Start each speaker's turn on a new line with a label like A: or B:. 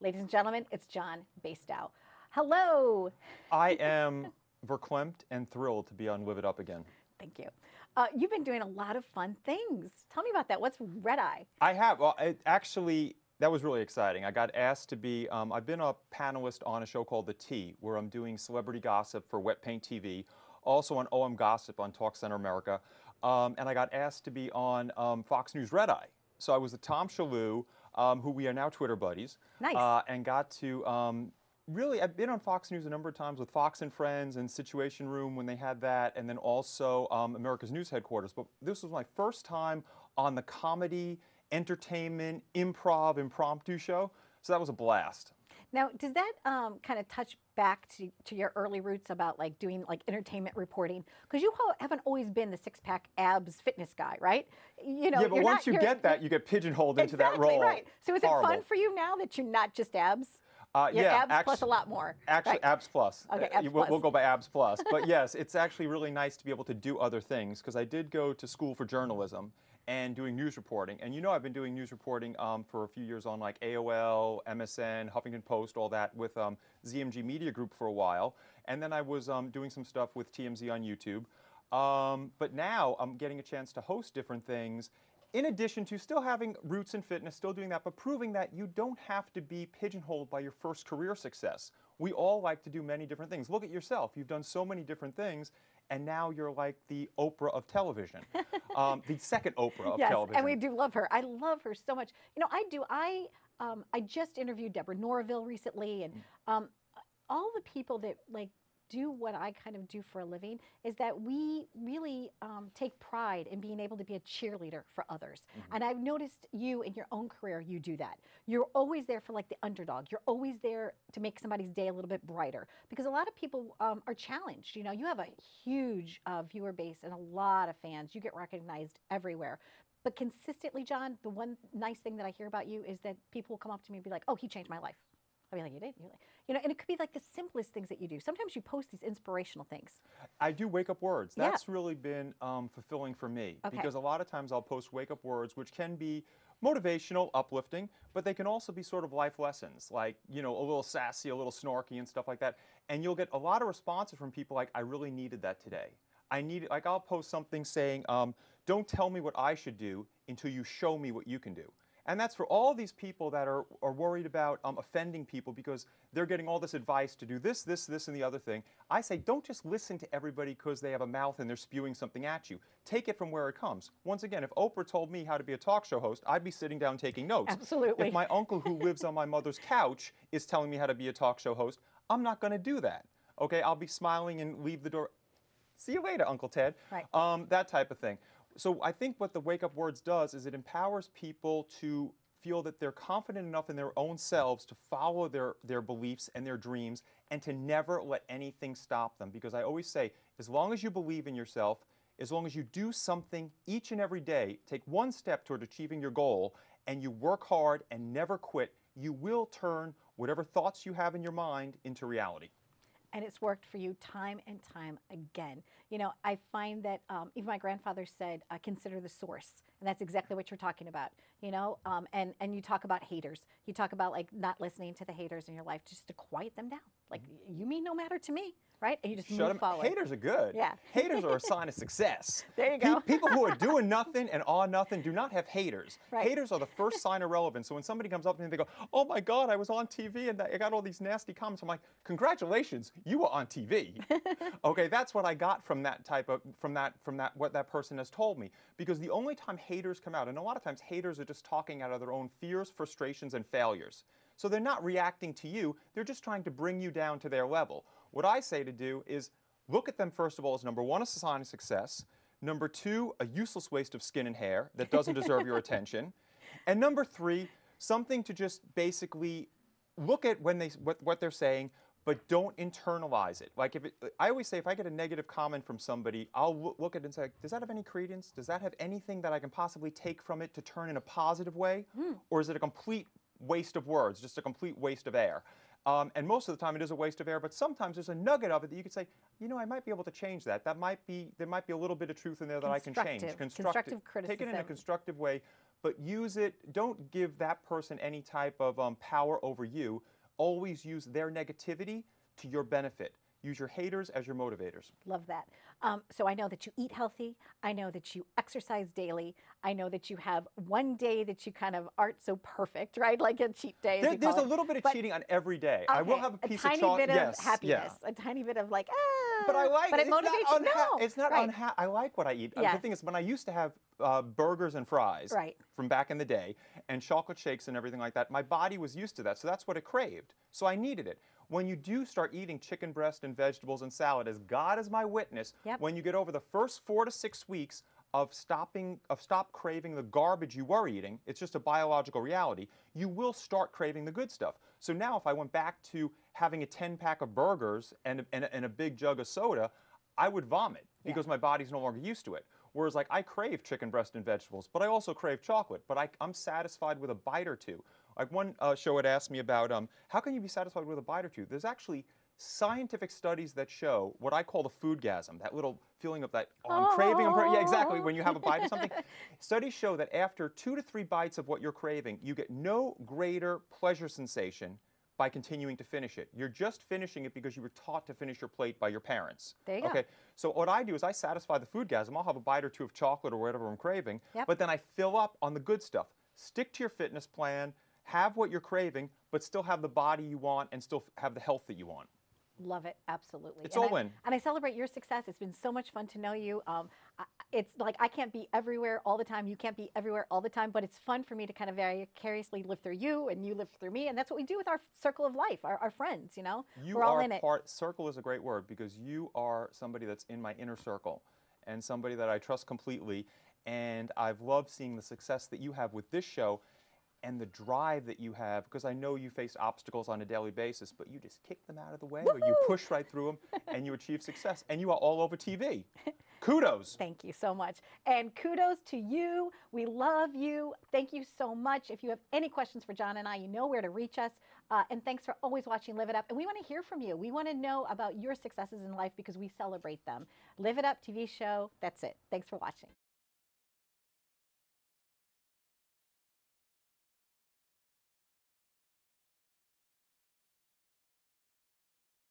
A: Ladies and gentlemen, it's John Basedow. Hello.
B: I am verklempt and thrilled to be on Live It Up again.
A: Thank you. You've been doing a lot of fun things. Tell me about that. What's Red Eye?
B: I have. Well, actually, that was really exciting. I got asked to be, I've been a panelist on a show called The Tea, where I'm doing celebrity gossip for Wet Paint TV, also on OM Gossip on Talk Center America, and I got asked to be on Fox News Red Eye. So I was with Tom Shalhoub, who we are now Twitter buddies.
A: Nice.
B: And got to really, I've been on Fox News a number of times with Fox and Friends and Situation Room when they had that, and then also America's News Headquarters. But this was my first time on the comedy, entertainment, impromptu show. So that was a blast.
A: Now, does that kind of touch back to your early roots about like doing like entertainment reporting? Because you haven't always been the six-pack abs fitness guy, right? You know,
B: yeah, but once you get that, you get pigeonholed into that role.
A: Right. So is it
B: Horrible.
A: fun for you now that you're not just abs? You're
B: yeah,
A: abs plus a lot more.
B: Actually,
A: right?
B: abs plus.
A: Okay, abs plus.
B: We'll go by abs plus. But yes, it's actually really nice to be able to do other things because I did go to school for journalism and doing news reporting. And you know I've been doing news reporting for a few years on like AOL, MSN, Huffington Post, all that with ZMG Media Group for a while. And then I was doing some stuff with TMZ on YouTube. But now I'm getting a chance to host different things in addition to still having roots in fitness, still doing that, but proving that you don't have to be pigeonholed by your first career success. We all like to do many different things. Look at yourself. You've done so many different things, and now you're like the Oprah of television, the second Oprah of television.
A: Yes, and we do love her. I love her so much. You know, I do. I just interviewed Deborah Norville recently, and all the people that like do what I kind of do for a living is that we really take pride in being able to be a cheerleader for others. And I've noticed you in your own career, you do that. You're always there for like the underdog. You're always there to make somebody's day a little bit brighter because a lot of people are challenged. You know, you have a huge viewer base and a lot of fans. You get recognized everywhere. But consistently, John, the one nice thing that I hear about you is that people will come up to me and be like, oh, he changed my life. I'll be like, you did? You're like, you know, and it could be like the simplest things that you do. Sometimes you post these inspirational things.
B: I do wake up words. That's really been fulfilling for me because a lot of times I'll post wake up words, which can be motivational, uplifting, but they can also be sort of life lessons, like, you know, a little sassy, a little snarky and stuff like that. And you'll get a lot of responses from people like, I really needed that today. Like I'll post something saying, don't tell me what I should do until you show me what you can do. And that's for all these people that are worried about offending people because they're getting all this advice to do this, this, this, and the other thing. I say, don't just listen to everybody because they have a mouth and they're spewing something at you. Take it from where it comes. Once again, if Oprah told me how to be a talk show host, I'd be sitting down taking notes.
A: Absolutely.
B: If my uncle who lives on my mother's couch is telling me how to be a talk show host, I'm not going to do that. Okay, I'll be smiling and leave the door. See you later, Uncle Ted.
A: Right.
B: That type of thing. So I think what the Wake Up Words does is it empowers people to feel that they're confident enough in their own selves to follow their beliefs and their dreams and to never let anything stop them. Because I always say, as long as you believe in yourself, as long as you do something each and every day, take one step toward achieving your goal, and you work hard and never quit, you will turn whatever thoughts you have in your mind into reality.
A: And it's worked for you time and time again. You know, I find that even my grandfather said, consider the source. And that's exactly what you're talking about, you know, and you talk about haters. You talk about like not listening to the haters in your life just to quiet them down. Like, you mean no matter to me, right? And you just move forward.
B: Haters are good.
A: Yeah.
B: Haters are a sign of success.
A: There you go.
B: People who are doing nothing and are nothing do not have haters.
A: Right.
B: Haters are the first sign of relevance. So when somebody comes up to me and they go, oh my God, I was on TV and I got all these nasty comments. I'm like, congratulations, you were on TV. Okay, that's what I got from that type of, what that person has told me. Because the only time haters come out, and a lot of times haters are just talking out of their own fears, frustrations, and failures. So they're not reacting to you, they're just trying to bring you down to their level. What I say to do is look at them, first of all, as number one, a sign of success. Number two, a useless waste of skin and hair that doesn't deserve your attention. And number three, something to just basically look at when what they're saying, but don't internalize it. Like I always say, if I get a negative comment from somebody, I'll look at it and say, does that have any credence? Does that have anything that I can possibly take from it to turn in a positive way? Or is it a complete waste of words, just a complete waste of air? And most of the time it is a waste of air, but sometimes there's a nugget of it that you could say, you know, I might be able to change that. There might be a little bit of truth in there that I can change.
A: Constructive criticism.
B: Take it in a constructive way, but use it. Don't give that person any type of power over you. Always use their negativity to your benefit. Use your haters as your motivators.
A: Love that. So I know that you eat healthy. I know that you exercise daily. I know that you have one day that you kind of aren't so perfect, right? Like a cheat day.
B: There's a little bit of cheating on every day. I will have a piece of chocolate.
A: A tiny bit of
B: yes,
A: happiness. A tiny bit of like,
B: But I like
A: but it motivates you. No.
B: It's not
A: right.
B: I like what I eat.
A: Yes.
B: The thing is, when I used to have burgers and fries
A: Right.
B: from back in the day, and chocolate shakes and everything like that, my body was used to that. So that's what it craved. So I needed it. When you do start eating chicken breast and vegetables and salad, as God is my witness,
A: Yep.
B: when you get over the first 4 to 6 weeks of stop craving the garbage you were eating, it's just a biological reality, you will start craving the good stuff. So now if I went back to having a 10-pack of burgers and a big jug of soda, I would vomit because my body's no longer used to it. Whereas like I crave chicken breast and vegetables, but I also crave chocolate, but I'm satisfied with a bite or two. Like one show had asked me about how can you be satisfied with a bite or two? There's actually scientific studies that show what I call the foodgasm, that little feeling of that, oh, I'm craving, yeah, exactly, when you have a bite of something. Studies show that after 2 to 3 bites of what you're craving, you get no greater pleasure sensation by continuing to finish it. You're just finishing it because you were taught to finish your plate by your parents.
A: There you go.
B: Okay, so what I do is I satisfy the foodgasm. I'll have a bite or two of chocolate or whatever I'm craving, but then I fill up on the good stuff. Stick to your fitness plan, have what you're craving, but still have the body you want and still have the health that you want.
A: Love it, absolutely.
B: It's all in.
A: And I celebrate your success. It's been so much fun to know you. It's like I can't be everywhere all the time. You can't be everywhere all the time, but it's fun for me to kind of vicariously live through you and you live through me. And that's what we do with our circle of life, our friends, you know? We're all in it.
B: Circle is a great word because you are somebody that's in my inner circle and somebody that I trust completely. And I've loved seeing the success that you have with this show and the drive that you have, because I know you face obstacles on a daily basis, but you just kick them out of the way, or you push right through them, and you achieve success. And you are all over TV. Kudos.
A: Thank you so much. And kudos to you. We love you. Thank you so much. If you have any questions for John and I, you know where to reach us. And thanks for always watching Live It Up. And we want to hear from you. We want to know about your successes in life because we celebrate them. Live It Up TV show. That's it. Thanks for watching.